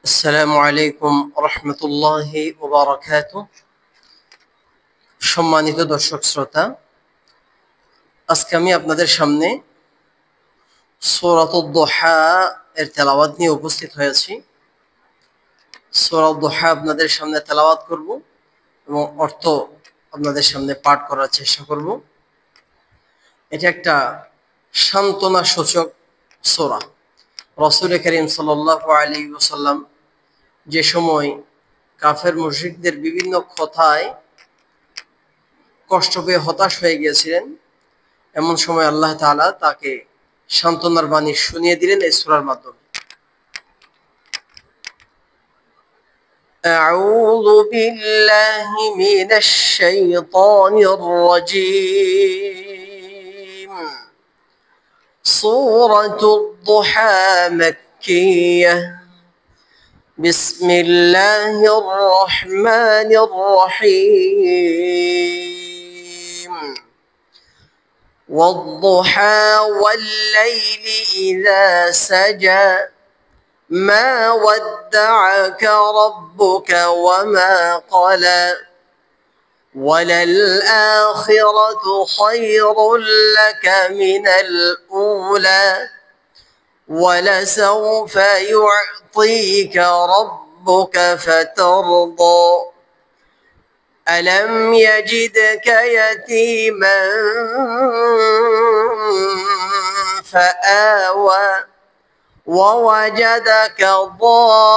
আসসালামু আলাইকুম রহমতুল্লাহি ওয়া বারাকাতুহু। সম্মানিত দর্শক শ্রোতা, আজকে আমি আপনাদের সামনে সূরাতুদ দুহা এর তেলাওয়াত নিয়ে উপস্থিত হয়েছি। সূরাতুদ দুহা আপনাদের সামনে তেলাওয়াত করব এবং অর্থ আপনাদের সামনে পাঠ করার চেষ্টা করব। এটা একটা সান্ত্বনা সূচক সূরা। রাসূল করিম সাল্লাল্লাহু আলাইহি ওয়াসাল্লাম যে সময় কাফের মুশরিকদের বিভিন্ন কথায় কষ্ট পেয়ে হতাশ হয়ে গিয়েছিলেন, এমন সময় আল্লাহ তাআলা তাকে সান্ত্বনার বাণী শুনিয়ে দিলেন এই সূরার মাধ্যমে। আউযু বিল্লাহি মিনাশ শাইতানির রাজীম। সূরাতুদ দুহা মাক্কিয়াহ। বিসমিল্লাহির রহমানির রহিম। والضحى والليل إذا سجى ما ودعك ربك وما قلى وللآخرة خير لك من الأولى ولسوف يعطيك ربك فترضى ألم يجدك يتيما فآوى ووجدك ضالا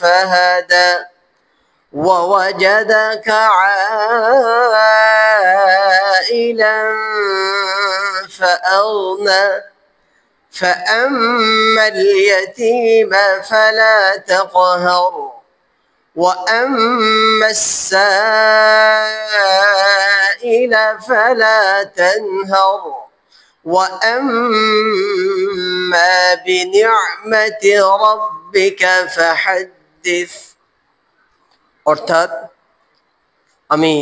فهدى ووجدك عائلا فأغنى فأما اليتيم فلا تقهر وأما السائل فلا تنهر وأما بنعمة ربك فحدث। অর্থাৎ আমি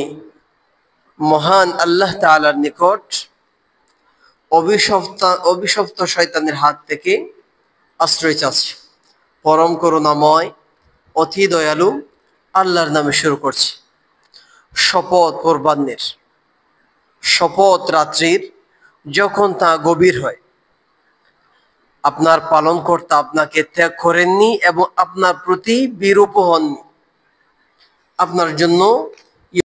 মহান আল্লাহ তাআলার নিকট অভিশপ্ত শয়তানের হাত থেকে আশ্রয় চাচ্ছি। পরম করুণাময় অতি দয়ালু আল্লাহর নামে শুরু করছি। শপথ কোরবানের, শপথ রাত্রির যখন তা গভীর হয়। আপনার পালনকর্তা আপনাকে ত্যাগ করেননি এবং আপনার প্রতি বিরূপ হননি। আপনার জন্য